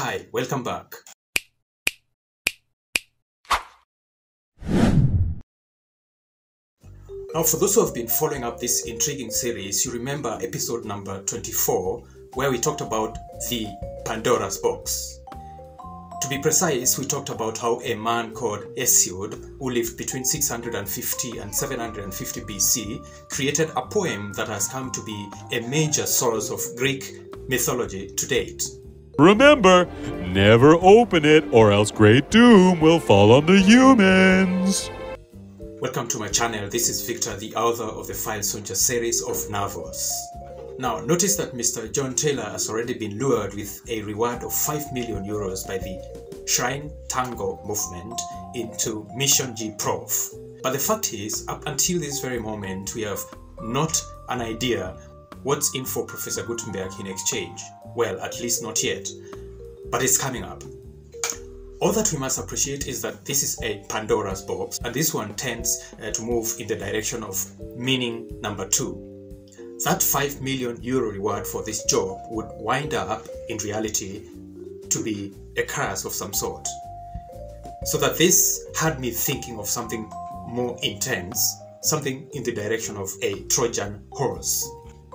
Hi, welcome back. Now, for those who have been following up this intriguing series, you remember episode number 24, where we talked about the Pandora's box. To be precise, we talked about how a man called Hesiod, who lived between 650 and 750 BC, created a poem that has come to be a major source of Greek mythology to date. Remember, never open it or else great doom will fall on the humans. Welcome to my channel. This is Victor, the author of the File Sonja series of novels. Now, notice that Mr. John Taylor has already been lured with a reward of 5 million euros by the Shrine Tango movement into Mission G Prof. But the fact is, up until this very moment, we have not an idea what's in for Professor Gutenberg in exchange. Well, at least not yet, but it's coming up. All that we must appreciate is that this is a Pandora's box, and this one tends to move in the direction of meaning number 2. That 5 million euro reward for this job would wind up, in reality, to be a curse of some sort. So that this had me thinking of something more intense, something in the direction of a Trojan horse.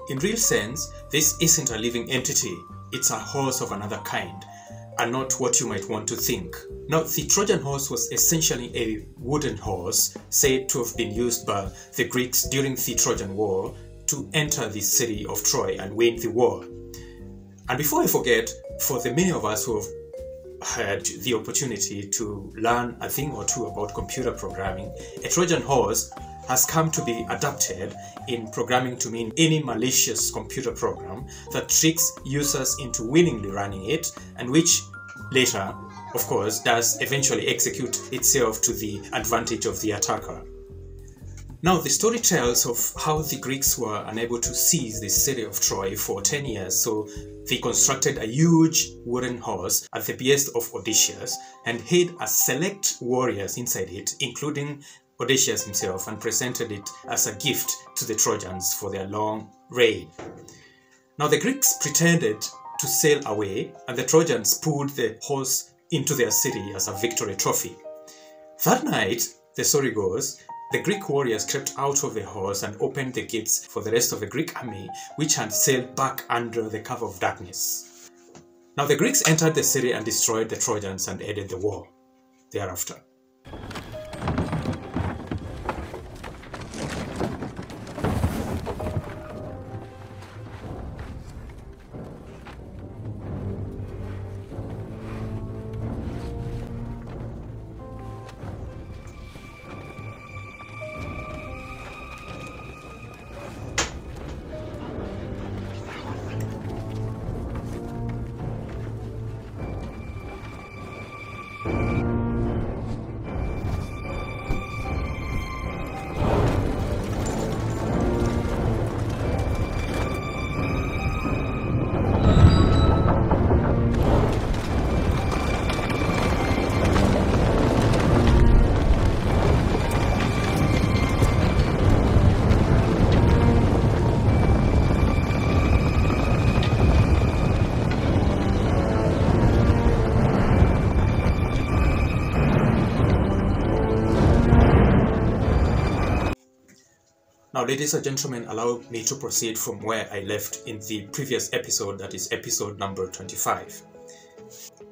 In real sense, this isn't a living entity, it's a horse of another kind, and not what you might want to think. Now, the Trojan horse was essentially a wooden horse said to have been used by the Greeks during the Trojan War to enter the city of Troy and win the war. And before I forget, for the many of us who have had the opportunity to learn a thing or two about computer programming, a Trojan horse has come to be adapted in programming to mean any malicious computer program that tricks users into willingly running it, and which later, of course, does eventually execute itself to the advantage of the attacker. Now, the story tells of how the Greeks were unable to seize the city of Troy for 10 years, so they constructed a huge wooden horse at the behest of Odysseus and hid a select warriors inside it, including Odysseus himself, and presented it as a gift to the Trojans for their long reign. Now, the Greeks pretended to sail away, and the Trojans pulled the horse into their city as a victory trophy. That night, the story goes, the Greek warriors crept out of the horse and opened the gates for the rest of the Greek army, which had sailed back under the cover of darkness. Now, the Greeks entered the city and destroyed the Trojans and ended the war thereafter. Now, ladies and gentlemen, allow me to proceed from where I left in the previous episode, that is episode number 25.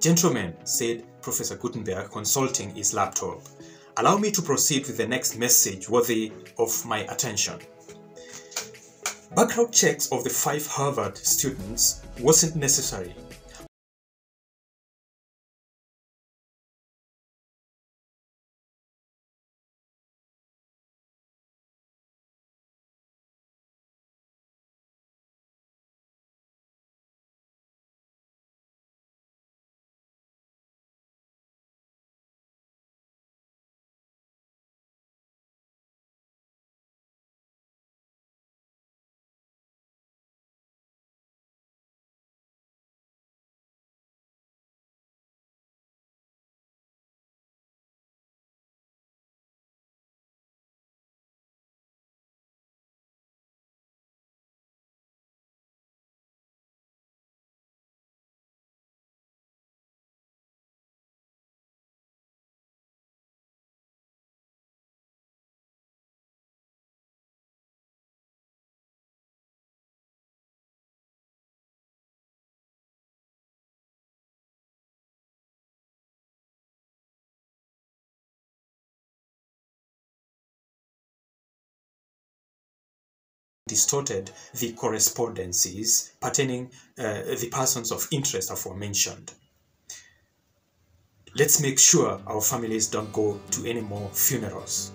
Gentlemen, said Professor Gutenberg, consulting his laptop, allow me to proceed with the next message worthy of my attention. Background checks of the 5 Harvard students wasn't necessary. distorted the correspondences pertaining the persons of interest aforementioned. Let's make sure our families don't go to any more funerals.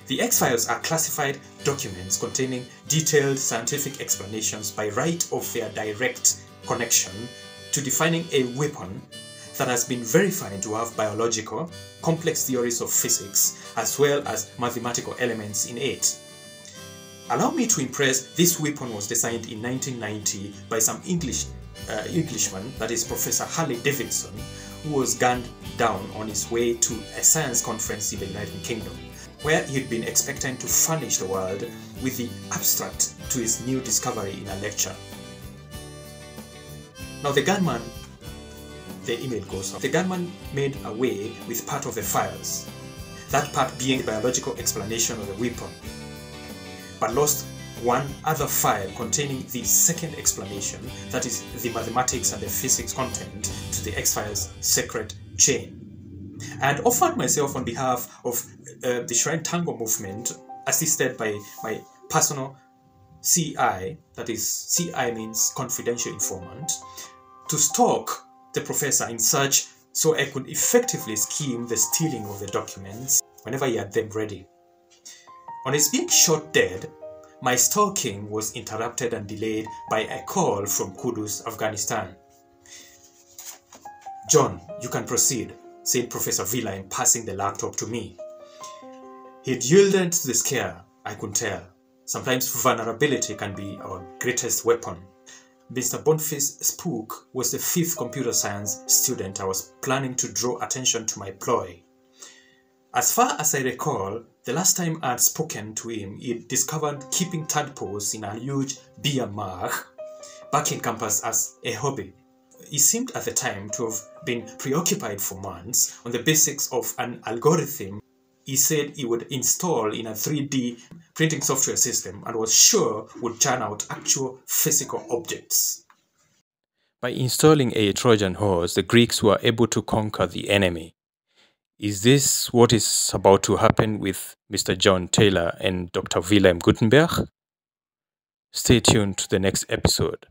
The X-Files are classified documents containing detailed scientific explanations by right of their direct connection to defining a weapon that has been verified to have biological, complex theories of physics, as well as mathematical elements in it. Allow me to impress, this weapon was designed in 1990 by some Englishman, that is Professor Harley Davidson, who was gunned down on his way to a science conference in the United Kingdom, where he'd been expecting to furnish the world with the abstract to his new discovery in a lecture. Now the gunman made away with part of the files, that part being the biological explanation of the weapon, but lost one other file containing the second explanation, that is the mathematics and the physics content, to the X-Files secret chain. And offered myself on behalf of the Shrine Tango movement, assisted by my personal CI, that is, CI means confidential informant, to stalk the professor in search so I could effectively scheme the stealing of the documents whenever he had them ready. On his being shot dead, my stalking was interrupted and delayed by a call from Kudus, Afghanistan. "John, you can proceed," said Professor Villain, passing the laptop to me. He'd yielded to the scare, I could tell. Sometimes vulnerability can be our greatest weapon. Mr. Boniface Spook was the 5th computer science student I was planning to draw attention to my ploy. As far as I recall, the last time I'd spoken to him, he'd discovered keeping tadpoles in a huge beer mug back in campus as a hobby. He seemed at the time to have been preoccupied for months on the basics of an algorithm he said he would install in a 3D printing software system and was sure would churn out actual physical objects. By installing a Trojan horse, the Greeks were able to conquer the enemy. Is this what is about to happen with Mr. John Taylor and Dr. Wilhelm Gutenberg? Stay tuned to the next episode.